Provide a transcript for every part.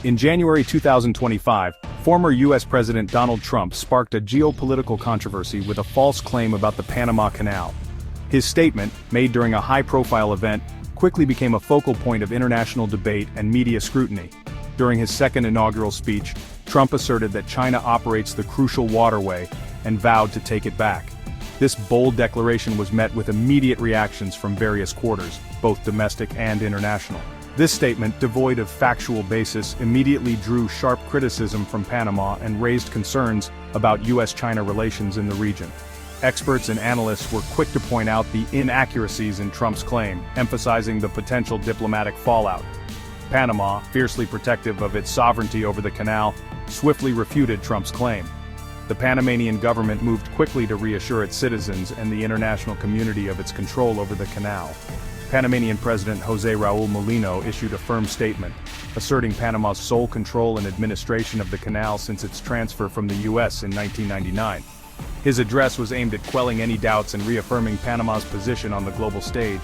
In January 2025, former U.S. President Donald Trump sparked a geopolitical controversy with a false claim about the Panama Canal. His statement, made during a high-profile event, quickly became a focal point of international debate and media scrutiny. During his second inaugural speech, Trump asserted that China operates the crucial waterway and vowed to take it back. This bold declaration was met with immediate reactions from various quarters, both domestic and international. This statement, devoid of factual basis, immediately drew sharp criticism from Panama and raised concerns about U.S.-China relations in the region. Experts and analysts were quick to point out the inaccuracies in Trump's claim, emphasizing the potential diplomatic fallout. Panama, fiercely protective of its sovereignty over the canal, swiftly refuted Trump's claim. The Panamanian government moved quickly to reassure its citizens and the international community of its control over the canal. Panamanian President José Raúl Mulino issued a firm statement, asserting Panama's sole control and administration of the canal since its transfer from the U.S. in 1999. His address was aimed at quelling any doubts and reaffirming Panama's position on the global stage.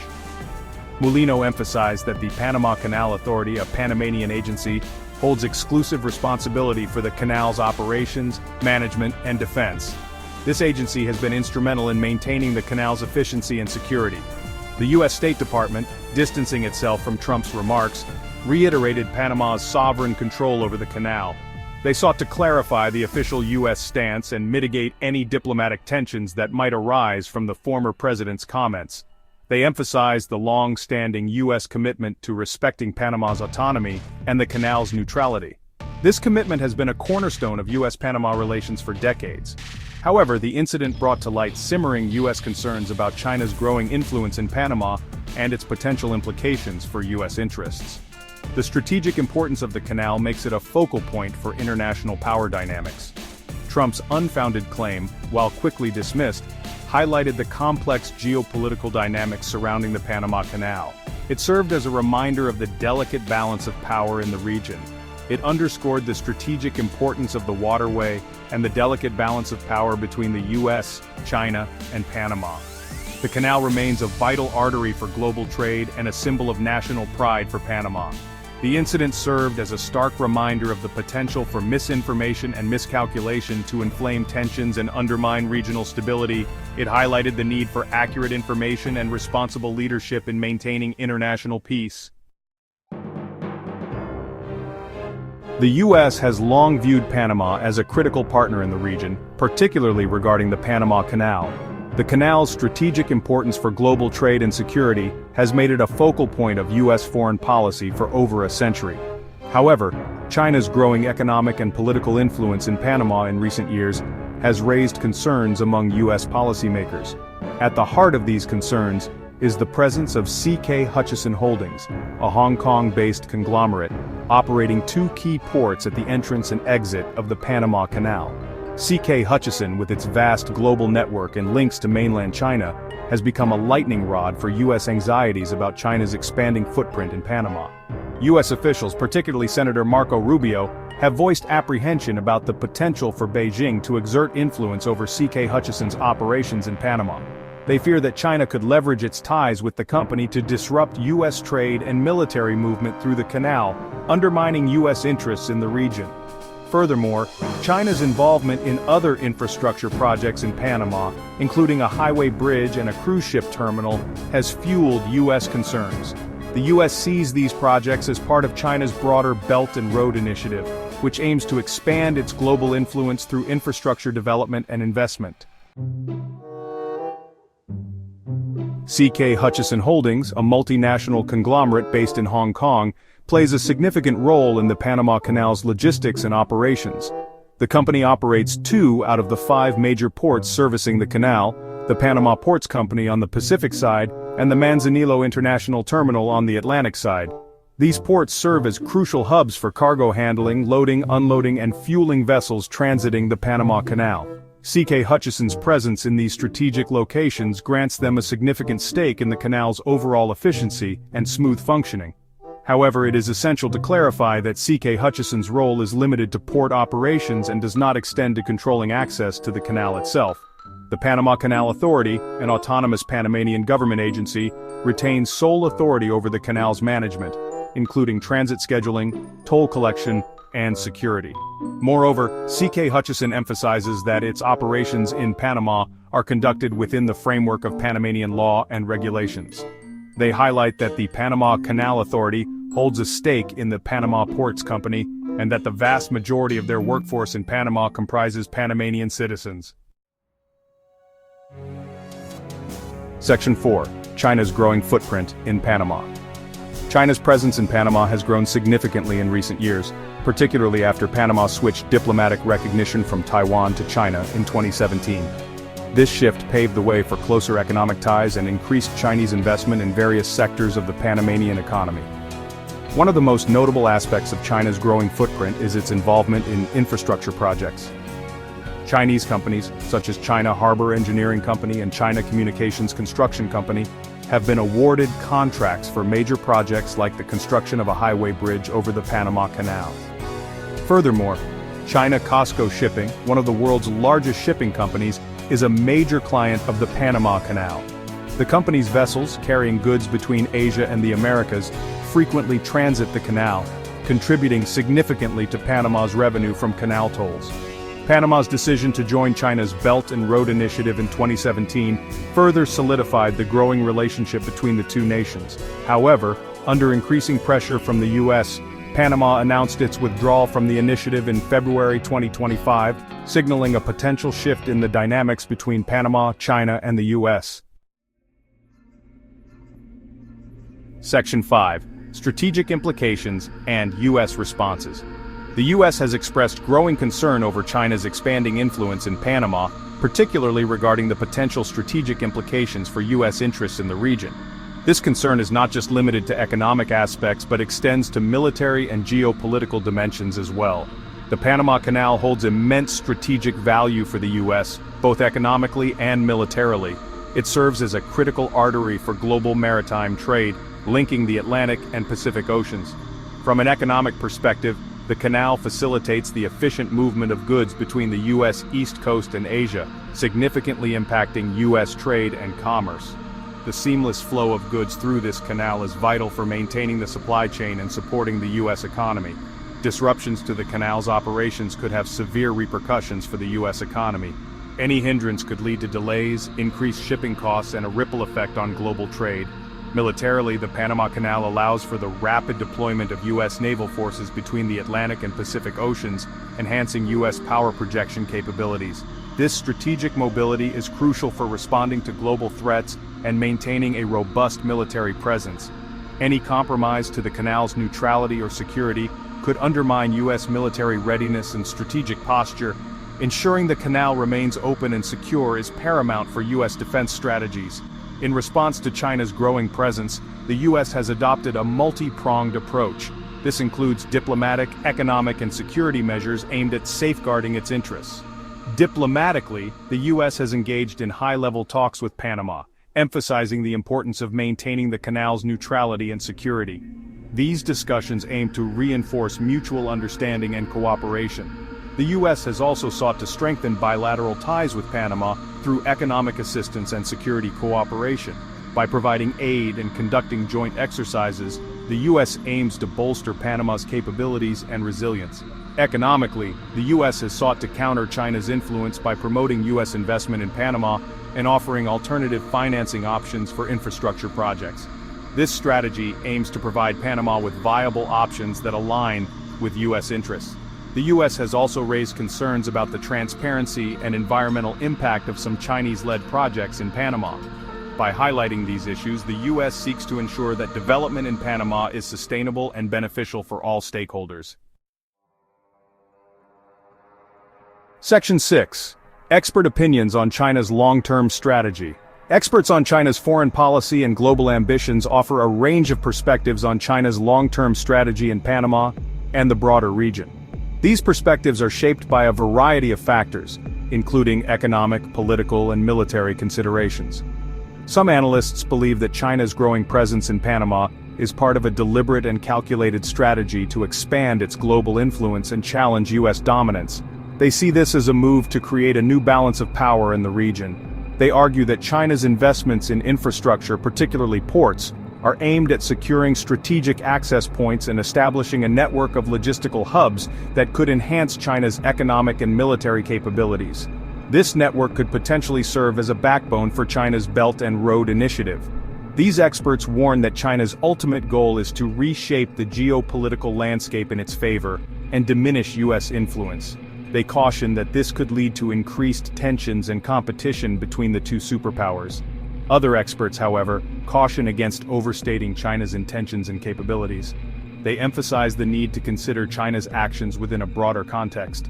Mulino emphasized that the Panama Canal Authority, a Panamanian agency, holds exclusive responsibility for the canal's operations, management, and defense. This agency has been instrumental in maintaining the canal's efficiency and security. The U.S. State Department, distancing itself from Trump's remarks, reiterated Panama's sovereign control over the canal. They sought to clarify the official U.S. stance and mitigate any diplomatic tensions that might arise from the former president's comments. They emphasized the long-standing U.S. commitment to respecting Panama's autonomy and the canal's neutrality. This commitment has been a cornerstone of U.S.-Panama relations for decades. However, the incident brought to light simmering U.S. concerns about China's growing influence in Panama and its potential implications for U.S. interests. The strategic importance of the canal makes it a focal point for international power dynamics. Trump's unfounded claim, while quickly dismissed, highlighted the complex geopolitical dynamics surrounding the Panama Canal. It served as a reminder of the delicate balance of power in the region. It underscored the strategic importance of the waterway and the delicate balance of power between the U.S., China, and Panama. The canal remains a vital artery for global trade and a symbol of national pride for Panama. The incident served as a stark reminder of the potential for misinformation and miscalculation to inflame tensions and undermine regional stability. It highlighted the need for accurate information and responsible leadership in maintaining international peace. The U.S. has long viewed Panama as a critical partner in the region, particularly regarding the Panama Canal. The canal's strategic importance for global trade and security has made it a focal point of U.S. foreign policy for over a century. However, China's growing economic and political influence in Panama in recent years has raised concerns among U.S. policymakers. At the heart of these concerns is the presence of CK Hutchison Holdings, a Hong Kong-based conglomerate, operating two key ports at the entrance and exit of the Panama Canal. CK Hutchison, with its vast global network and links to mainland China, has become a lightning rod for U.S. anxieties about China's expanding footprint in Panama. U.S. officials, particularly Senator Marco Rubio, have voiced apprehension about the potential for Beijing to exert influence over CK Hutchison's operations in Panama. They fear that China could leverage its ties with the company to disrupt U.S. trade and military movement through the canal, undermining U.S. interests in the region. Furthermore, China's involvement in other infrastructure projects in Panama, including a highway bridge and a cruise ship terminal, has fueled U.S. concerns. The U.S. sees these projects as part of China's broader Belt and Road Initiative, which aims to expand its global influence through infrastructure development and investment. CK Hutchison Holdings, a multinational conglomerate based in Hong Kong, plays a significant role in the Panama Canal's logistics and operations. The company operates 2 out of the 5 major ports servicing the canal, the Panama Ports Company on the Pacific side, and the Manzanillo International Terminal on the Atlantic side. These ports serve as crucial hubs for cargo handling, loading, unloading, and fueling vessels transiting the Panama Canal. CK Hutchison's presence in these strategic locations grants them a significant stake in the canal's overall efficiency and smooth functioning. However, it is essential to clarify that CK Hutchison's role is limited to port operations and does not extend to controlling access to the canal itself. The Panama Canal Authority, an autonomous Panamanian government agency, retains sole authority over the canal's management. including transit scheduling, toll collection, and security. Moreover, CK Hutchison emphasizes that its operations in Panama are conducted within the framework of Panamanian law and regulations. They highlight that the Panama Canal Authority holds a stake in the Panama Ports Company, and that the vast majority of their workforce in Panama comprises Panamanian citizens. Section 4. China's growing footprint in Panama. China's presence in Panama has grown significantly in recent years, particularly after Panama switched diplomatic recognition from Taiwan to China in 2017. This shift paved the way for closer economic ties and increased Chinese investment in various sectors of the Panamanian economy. One of the most notable aspects of China's growing footprint is its involvement in infrastructure projects. Chinese companies, such as China Harbor Engineering Company and China Communications Construction Company, have been awarded contracts for major projects like the construction of a highway bridge over the Panama Canal. Furthermore, China COSCO Shipping, one of the world's largest shipping companies, is a major client of the Panama Canal. The company's vessels, carrying goods between Asia and the Americas, frequently transit the canal, contributing significantly to Panama's revenue from canal tolls. Panama's decision to join China's Belt and Road Initiative in 2017 further solidified the growing relationship between the two nations. However, under increasing pressure from the U.S., Panama announced its withdrawal from the initiative in February 2025, signaling a potential shift in the dynamics between Panama, China, and the U.S. Section 5. Strategic implications and U.S. responses. The U.S. has expressed growing concern over China's expanding influence in Panama, particularly regarding the potential strategic implications for U.S. interests in the region. This concern is not just limited to economic aspects but extends to military and geopolitical dimensions as well. The Panama Canal holds immense strategic value for the U.S., both economically and militarily. It serves as a critical artery for global maritime trade, linking the Atlantic and Pacific Oceans. From an economic perspective, the canal facilitates the efficient movement of goods between the U.S. East Coast and Asia, significantly impacting U.S. trade and commerce. The seamless flow of goods through this canal is vital for maintaining the supply chain and supporting the U.S. economy. Disruptions to the canal's operations could have severe repercussions for the U.S. economy. Any hindrance could lead to delays, increased shipping costs, and a ripple effect on global trade. Militarily, the Panama Canal allows for the rapid deployment of U.S. naval forces between the Atlantic and Pacific Oceans, enhancing U.S. power projection capabilities. This strategic mobility is crucial for responding to global threats and maintaining a robust military presence. Any compromise to the canal's neutrality or security could undermine U.S. military readiness and strategic posture. Ensuring the canal remains open and secure is paramount for U.S. defense strategies. In response to China's growing presence, the U.S. has adopted a multi-pronged approach. This includes diplomatic, economic, and security measures aimed at safeguarding its interests. Diplomatically, the U.S. has engaged in high-level talks with Panama, emphasizing the importance of maintaining the canal's neutrality and security. These discussions aim to reinforce mutual understanding and cooperation. The U.S. has also sought to strengthen bilateral ties with Panama through economic assistance and security cooperation. By providing aid and conducting joint exercises, the U.S. aims to bolster Panama's capabilities and resilience. Economically, the U.S. has sought to counter China's influence by promoting U.S. investment in Panama and offering alternative financing options for infrastructure projects. This strategy aims to provide Panama with viable options that align with U.S. interests. The U.S. has also raised concerns about the transparency and environmental impact of some Chinese-led projects in Panama. By highlighting these issues, the U.S. seeks to ensure that development in Panama is sustainable and beneficial for all stakeholders. Section 6. Expert opinions on China's long-term strategy. Experts on China's foreign policy and global ambitions offer a range of perspectives on China's long-term strategy in Panama and the broader region. These perspectives are shaped by a variety of factors, including economic, political, and military considerations. Some analysts believe that China's growing presence in Panama is part of a deliberate and calculated strategy to expand its global influence and challenge U.S. dominance. They see this as a move to create a new balance of power in the region. They argue that China's investments in infrastructure, particularly ports, are aimed at securing strategic access points and establishing a network of logistical hubs that could enhance China's economic and military capabilities. This network could potentially serve as a backbone for China's Belt and Road Initiative. These experts warn that China's ultimate goal is to reshape the geopolitical landscape in its favor and diminish U.S. influence. They caution that this could lead to increased tensions and competition between the two superpowers. Other experts, however, caution against overstating China's intentions and capabilities. They emphasize the need to consider China's actions within a broader context.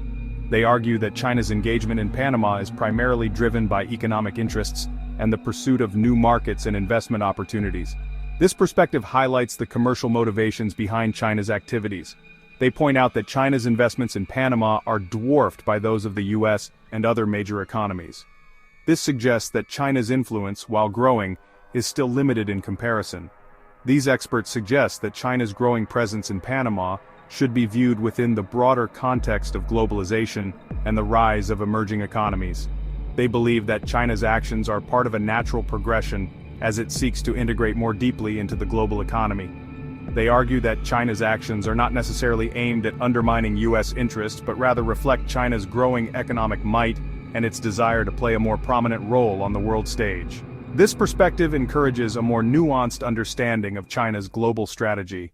They argue that China's engagement in Panama is primarily driven by economic interests and the pursuit of new markets and investment opportunities. This perspective highlights the commercial motivations behind China's activities. They point out that China's investments in Panama are dwarfed by those of the US and other major economies. This suggests that China's influence, while growing, is still limited in comparison. These experts suggest that China's growing presence in Panama should be viewed within the broader context of globalization and the rise of emerging economies. They believe that China's actions are part of a natural progression as it seeks to integrate more deeply into the global economy. They argue that China's actions are not necessarily aimed at undermining U.S. interests but rather reflect China's growing economic might and its desire to play a more prominent role on the world stage. This perspective encourages a more nuanced understanding of China's global strategy